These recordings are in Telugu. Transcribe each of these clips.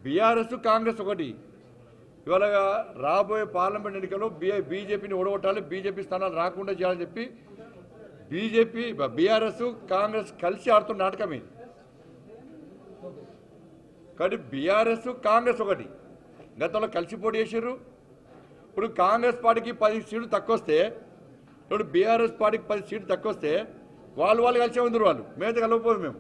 బీఆర్ఎస్ కాంగ్రెస్ ఒకటి ఇవాళ రాబోయే పార్లమెంట్ ఎన్నికల్లో బీజేపీని ఓడగొట్టాలి, బీజేపీ స్థానాలు రాకుండా చేయాలని చెప్పి బీఆర్ఎస్ కాంగ్రెస్ కలిసి ఆడుతున్న నాటకం ఇది. కాబట్టి బీఆర్ఎస్ కాంగ్రెస్ ఒకటి గతంలో కలిసి పోటీ చేసారు. ఇప్పుడు కాంగ్రెస్ పార్టీకి 10 సీట్లు తక్కువ వస్తే, ఇప్పుడు బీఆర్ఎస్ పార్టీకి 10 సీట్లు తక్కువ వస్తే వాళ్ళు కలిసే ఉందరు, వాళ్ళు మేమైతే కలవకపోదు. మేము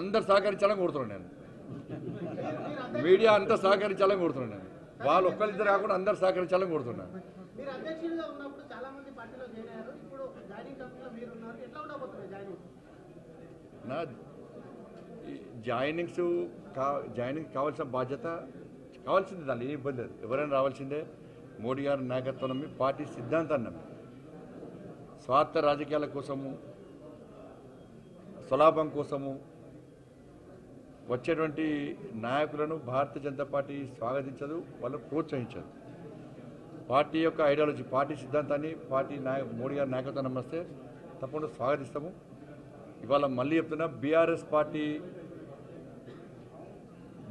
అందరు సహకరించాలని కోరుతున్నాను. నేను మీడియా అంతా సహకరించాలని కోరుతున్నాను. నేను వాళ్ళు ఒక్కరిద్దరు కాకుండా అందరు సహకరించాలని కోరుతున్నాను. నా జాయినింగ్ కావాల్సిన బాధ్యత కావాల్సిందే, దాన్ని ఏ ఇబ్బంది లేదు. ఎవరైనా రావాల్సిందే. మోడీ గారి నాయకత్వం నమ్మి, పార్టీ సిద్ధాంతాన్ని నమ్మి, స్వార్థ రాజకీయాల కోసము, స్వలాభం కోసము వచ్చేటువంటి నాయకులను భారతీయ జనతా పార్టీ స్వాగతించదు, వాళ్ళు ప్రోత్సహించదు. పార్టీ యొక్క ఐడియాలజీ, పార్టీ సిద్ధాంతాన్ని, మోడీ గారి నాయకత్వం నమ్మస్తే తప్పకుండా స్వాగతిస్తాము. ఇవాళ మళ్ళీ చెప్తున్నా, బీఆర్ఎస్ పార్టీ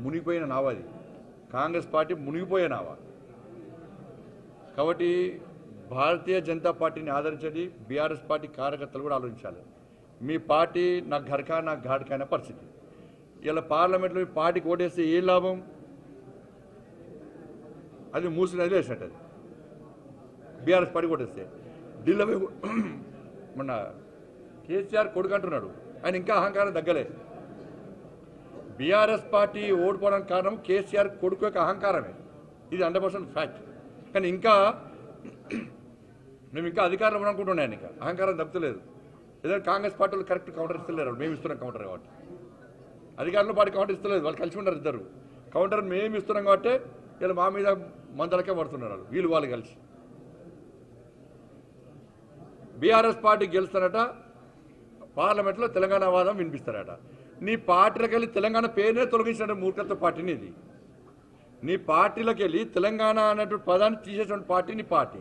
మునిగిపోయిన నావది, కాంగ్రెస్ పార్టీ మునిగిపోయే నావ. కాబట్టి భారతీయ జనతా పార్టీని ఆదరించండి. బీఆర్ఎస్ పార్టీ కార్యకర్తలు కూడా ఆలోచించాలి. మీ పార్టీ నా ఘర్కా నా ఘాట్కా అయిన పరిస్థితి. ఇలా పార్లమెంట్లో మీ పార్టీకి ఓటేస్తే ఏ లాభం? అది మూసిన నదిలో వేసినట్టు. అది బీఆర్ఎస్ పార్టీ ఓటేస్తే ఢిల్లీ మొన్న కేసీఆర్ కొడుకు అంటున్నాడు, ఆయన ఇంకా అహంకారం తగ్గలే. బీఆర్ఎస్ పార్టీ ఓడిపోవడానికి కారణం కేసీఆర్ కొడుకు యొక్క అహంకారమే. ఇది 100% ఫ్యాక్ట్. కానీ ఇంకా మేము ఇంకా అధికారంలో అనుకుంటున్నాను. ఇంకా అహంకారం తగ్గుతలేదు. ఏదైనా కాంగ్రెస్ పార్టీలు కరెక్ట్ కౌంటర్ ఇస్తలేరు. మేము ఇస్తున్నాం కౌంటర్ కాబట్టి. అధికారంలో పార్టీ కౌంటర్ ఇస్తలేదు, వాళ్ళు కలిసి ఉన్నారు ఇద్దరు. కౌంటర్ మేము ఇస్తున్నాం కాబట్టి ఇలా మా మీద మందలకే పడుతున్నారు వీళ్ళు వాళ్ళు కలిసి. బీఆర్ఎస్ పార్టీ గెలుస్తారట, పార్లమెంట్లో తెలంగాణ వాదం వినిపిస్తారట. నీ పార్టీలకు వెళ్ళి తెలంగాణ పేరునే తొలగించిన మూర్ఖత్వ పార్టీని ఇది. నీ పార్టీలకు వెళ్ళి తెలంగాణ అన్నటువంటి పదాన్ని తీసేటువంటి పార్టీ నీ పార్టీ.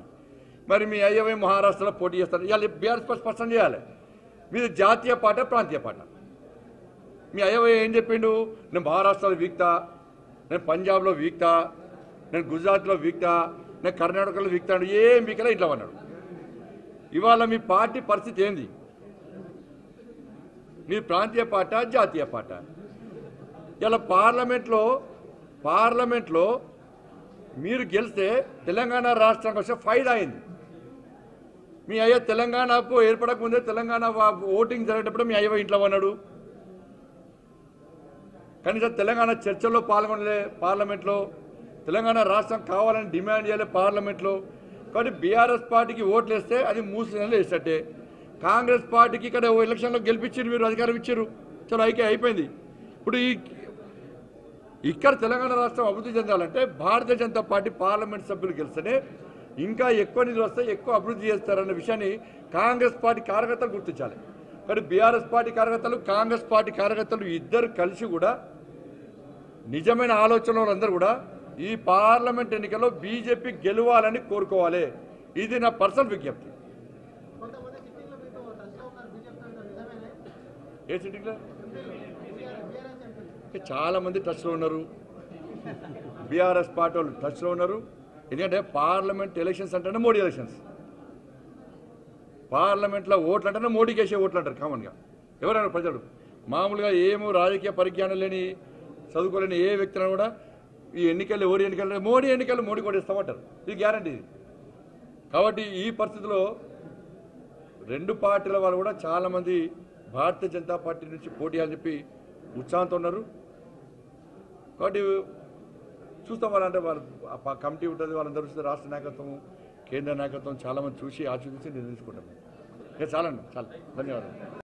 మరి మీ అయ్యవై మహారాష్ట్రలో పోటీ చేస్తారు. ఇవాళ బీఆర్ఎస్ స్పష్టం చేయాలి, మీది జాతీయ పార్టీ ప్రాంతీయ పార్టీ. మీ అయ్యవై ఏం చెప్పిండు? నేను మహారాష్ట్రలో వీక్తా, నేను పంజాబ్లో వీక్తా, నేను గుజరాత్లో వీక్తా, నేను కర్ణాటకలో వీక్తాడు. ఏం వీకలా ఇట్లా అన్నాడు. ఇవాళ మీ పార్టీ పరిస్థితి ఏంది? మీ ప్రాంతీయ పార్టీ జాతీయ పార్టీ? ఇలా పార్లమెంట్లో మీరు గెలిస్తే తెలంగాణ రాష్ట్రానికి వస్తే ఫైదా అయింది. మీ అయ్య తెలంగాణకు ఏర్పడకముందే తెలంగాణ ఓటింగ్ జరిగేటప్పుడు మీ అయ్య ఇంట్లో ఉన్నాడు. కనీసం తెలంగాణ చర్చల్లో పాల్గొనలే. పార్లమెంట్లో తెలంగాణ రాష్ట్రం కావాలని డిమాండ్ చేయలే పార్లమెంట్లో. కాబట్టి బీఆర్ఎస్ పార్టీకి ఓట్లు వేస్తే అది మూసి నెలలు వేసేటట్టే. కాంగ్రెస్ పార్టీకి ఇక్కడ ఎలక్షన్లో గెలిపించారు, మీరు అధికారం ఇచ్చారు, చలో అయిపోయింది. ఇప్పుడు ఇక్కడ తెలంగాణ రాష్ట్రం అభివృద్ధి చెందాలంటే భారతీయ జనతా పార్టీ పార్లమెంట్ సభ్యులు గెలిస్తేనే ఇంకా ఎక్కువ నిధులు వస్తాయి, ఎక్కువ అభివృద్ధి చేస్తారన్న విషయాన్ని కాంగ్రెస్ పార్టీ కార్యకర్తలు గుర్తించాలి. కానీ బీఆర్ఎస్ పార్టీ కార్యకర్తలు, కాంగ్రెస్ పార్టీ కార్యకర్తలు ఇద్దరు కలిసి కూడా నిజమైన ఆలోచన వాళ్ళందరూ కూడా ఈ పార్లమెంట్ ఎన్నికల్లో బీజేపీ గెలవాలని కోరుకోవాలి. ఇది నా పర్సనల్ విజ్ఞప్తి. ఏ సిట్టింగ్లో చాలామంది టచ్లో ఉన్నారు, బీఆర్ఎస్ పార్టీ వాళ్ళు టచ్లో ఉన్నారు. ఎందుకంటే పార్లమెంట్ ఎలక్షన్స్ అంటేనే మోడీ ఎలక్షన్స్. పార్లమెంట్లో ఓట్లు అంటేనే మోడీకి వేసే ఓట్లు అంటారు కామన్గా. ఎవరైనా ప్రజలు మామూలుగా ఏమో రాజకీయ పరిజ్ఞానం లేని, చదువుకోలేని ఏ వ్యక్తిని కూడా ఈ ఎన్నికలు ఎవరి ఎన్నికలు మోడీ కూడా ఇస్తామంటారు. ఇది గ్యారంటీ. ఇది కాబట్టి ఈ పరిస్థితిలో రెండు పార్టీల వాళ్ళు కూడా చాలామంది భారతీయ జనతా పార్టీ నుంచి పోటీ అని చెప్పి ఉత్సాహంతో ఉన్నారు. కాబట్టి చూస్తాం. వాళ్ళంటే వాళ్ళు కమిటీ ఉంటుంది, వాళ్ళందరూ చూస్తే రాష్ట్ర నాయకత్వం, కేంద్ర నాయకత్వం చాలామంది చూసి ఆచూసి నిర్ణయించుకుంటాం. ఇక చాలండి, చాలా ధన్యవాదాలు.